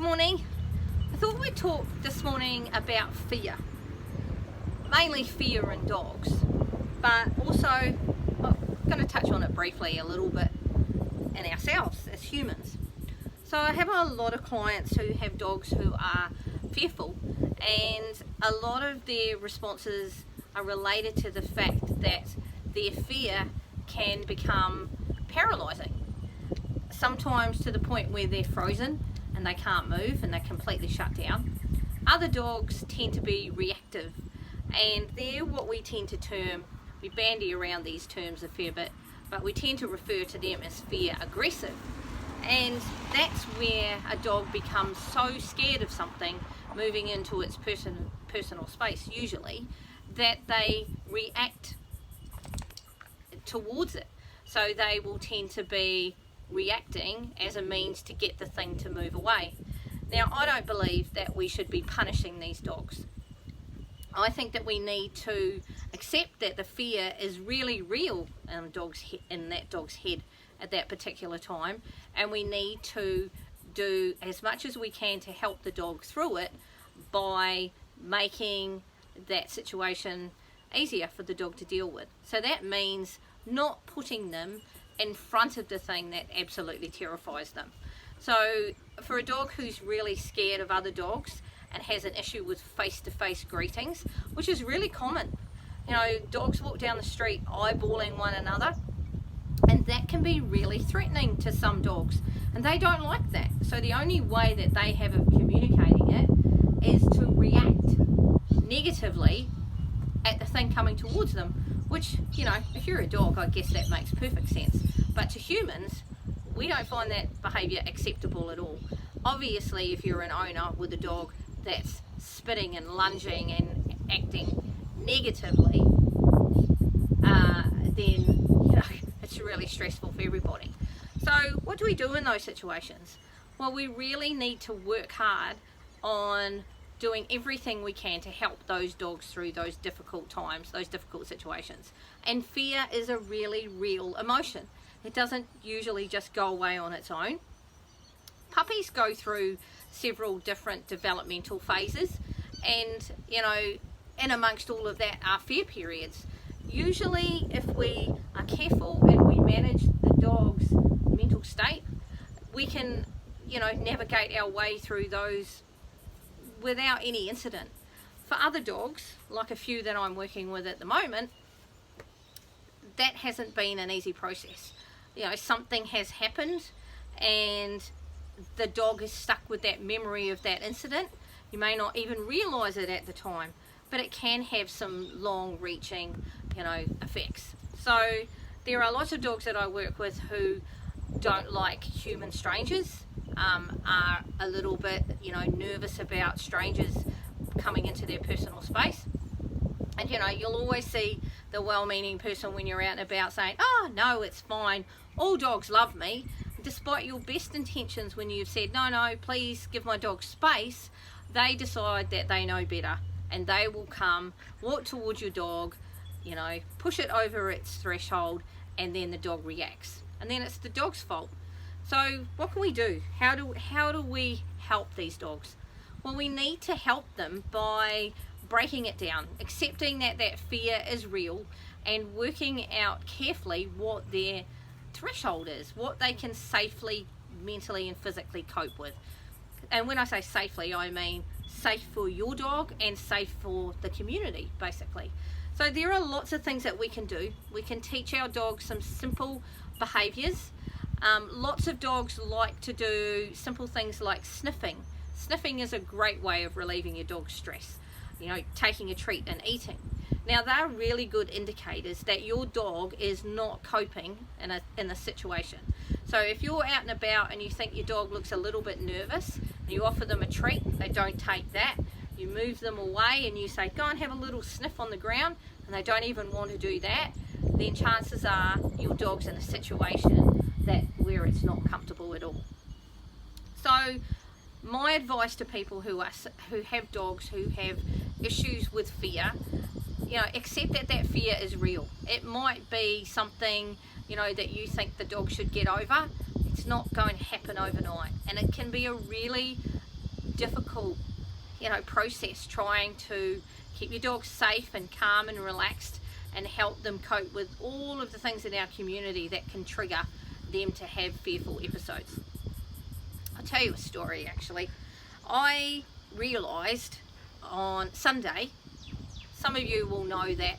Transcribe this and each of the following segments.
morning. I thought we'd talk this morning about fear, mainly fear in dogs, but also I'm going to touch on it briefly a little bit in ourselves as humans. So I have a lot of clients who have dogs who are fearful, and a lot of their responses are related to the fact that their fear can become paralyzing, sometimes to the point where they're frozen and they can't move and they're completely shut down. Other dogs tend to be reactive, and they're what we tend to term, we bandy around these terms a fair bit, but we tend to refer to them as fear aggressive. And that's where a dog becomes so scared of something moving into its personal space usually, that they react towards it. So they will tend to be reacting as a means to get the thing to move away. Now, I don't believe that we should be punishing these dogs. I think that we need to accept that the fear is really real in that dog's head at that particular time, and we need to do as much as we can to help the dog through it by making that situation easier for the dog to deal with. So that means not putting them in front of the thing that absolutely terrifies them. So for a dog who's really scared of other dogs and has an issue with face-to-face greetings, which is really common, you know, dogs walk down the street eyeballing one another, and that can be really threatening to some dogs, and they don't like that. So the only way that they have of communicating it is to react negatively at the thing coming towards them, which, you know, if you're a dog, I guess that makes perfect sense. But to humans, we don't find that behaviour acceptable at all. Obviously, if you're an owner with a dog that's spitting and lunging and acting negatively, then, you know, it's really stressful for everybody. So what do we do in those situations? Well, we really need to work hard on doing everything we can to help those dogs through those difficult times, those difficult situations. And fear is a really real emotion. It doesn't usually just go away on its own. Puppies go through several different developmental phases, and, you know, in amongst all of that are fear periods. Usually, if we are careful and we manage the dog's mental state, we can, you know, navigate our way through those without any incident. For other dogs, like a few that I'm working with at the moment, that hasn't been an easy process. You know, something has happened and the dog is stuck with that memory of that incident. You may not even realise it at the time, but it can have some long-reaching, you know, effects. So there are lots of dogs that I work with who don't like human strangers, are a little bit, you know, nervous about strangers coming into their personal space. And, you know, you'll always see the well-meaning person when you're out and about saying, "Oh, no, it's fine, all dogs love me," despite your best intentions. When you've said, no, please give my dog space, they decide that they know better, and they will come, walk towards your dog, you know, push it over its threshold, and then the dog reacts. And then it's the dog's fault. So what can we do? How do we help these dogs? Well, we need to help them by breaking it down, accepting that that fear is real, and working out carefully what their threshold is, what they can safely, mentally and physically cope with. And when I say safely, I mean safe for your dog and safe for the community, basically. So there are lots of things that we can do. We can teach our dogs some simple behaviours. Lots of dogs like to do simple things like sniffing. Sniffing is a great way of relieving your dog's stress. You know, taking a treat and eating. Now, they're really good indicators that your dog is not coping in a situation. So if you're out and about and you think your dog looks a little bit nervous, and you offer them a treat, they don't take that, you move them away and you say, "Go and have a little sniff on the ground," and they don't even want to do that, then chances are your dog's in a situation where it's not comfortable at all. So my advice to people who have dogs who have issues with fear, you know, accept that that fear is real. It might be something, you know, that you think the dog should get over. It's not going to happen overnight, and it can be a really difficult, process trying to keep your dog safe and calm and relaxed and help them cope with all of the things in our community that can trigger them to have fearful episodes. I'll tell you a story actually. I realised on Sunday, some of you will know that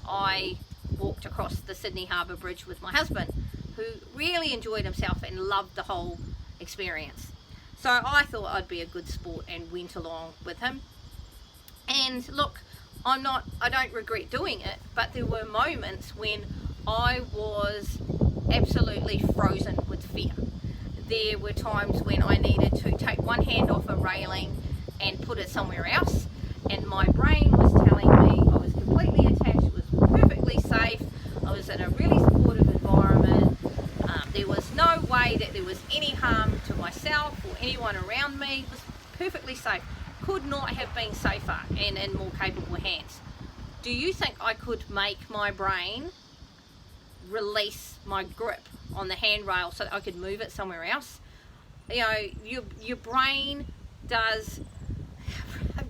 I walked across the Sydney Harbour Bridge with my husband, who really enjoyed himself and loved the whole experience. So I thought I'd be a good sport and went along with him. And look, I don't regret doing it, but there were moments when I was absolutely frozen with fear. There were times when I needed to take one hand off a railing and put it somewhere else, and my brain was telling me I was completely attached, it was perfectly safe, I was in a really supportive environment, there was no way that there was any harm to myself or anyone around me, it was perfectly safe. Could not have been safer and in more capable hands. Do you think I could make my brain release my grip on the handrail so that I could move it somewhere else? Your brain does,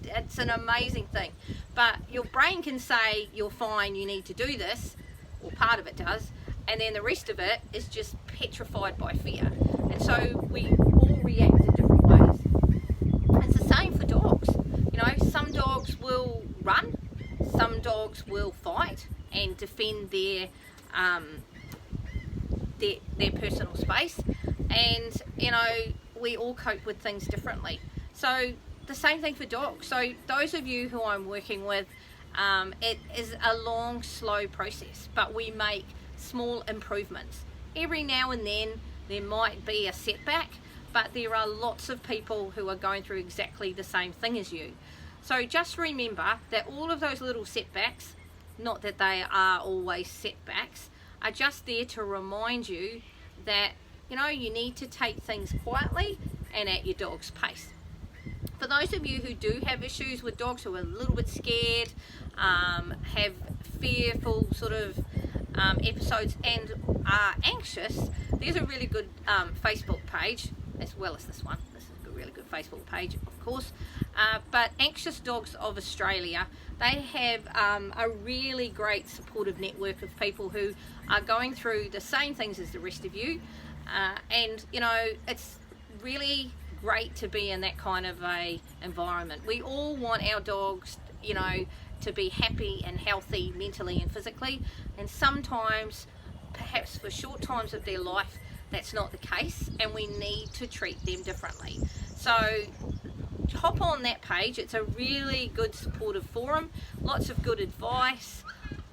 it's an amazing thing, but your brain can say you're fine, you need to do this, or part of it does, and then the rest of it is just petrified by fear. And so we all react in different ways. It's the same for dogs. Some dogs will run, some dogs will fight and defend their personal space, and we all cope with things differently. So the same thing for dogs. So those of you who I'm working with, it is a long, slow process, but we make small improvements. Every now and then there might be a setback, but there are lots of people who are going through exactly the same thing as you. So just remember that all of those little setbacks, not that they are always setbacks, are just there to remind you that you need to take things quietly and at your dog's pace. For those of you who do have issues with dogs, who are a little bit scared, have fearful sort of episodes and are anxious, there's a really good Facebook page, as well as this one. This is a really good Facebook page, of course, but Anxious Dogs of Australia, they have a really great supportive network of people who are going through the same things as the rest of you, and it's really great to be in that kind of a environment. We all want our dogs to be happy and healthy mentally and physically, and sometimes, perhaps for short times of their life, that's not the case, and we need to treat them differently. So hop on that page. It's a really good supportive forum, lots of good advice.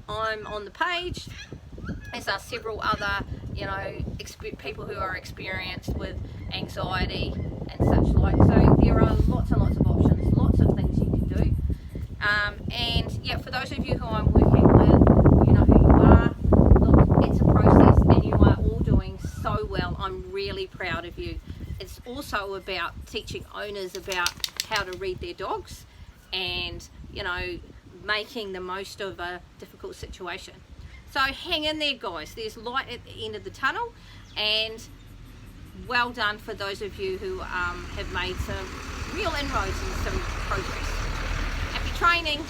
I'm on the page, as are several other people who are experienced with anxiety and such like. So there are lots and lots of options, lots of things you can do, and yeah, for those of you who I'm working with, you know who you are. Look, it's a process and you are all doing so well. I'm really proud of you. It's also about teaching owners about how to read their dogs and making the most of a difficult situation. So hang in there, guys. There's light at the end of the tunnel, and well done for those of you who have made some real inroads and some progress. Happy training.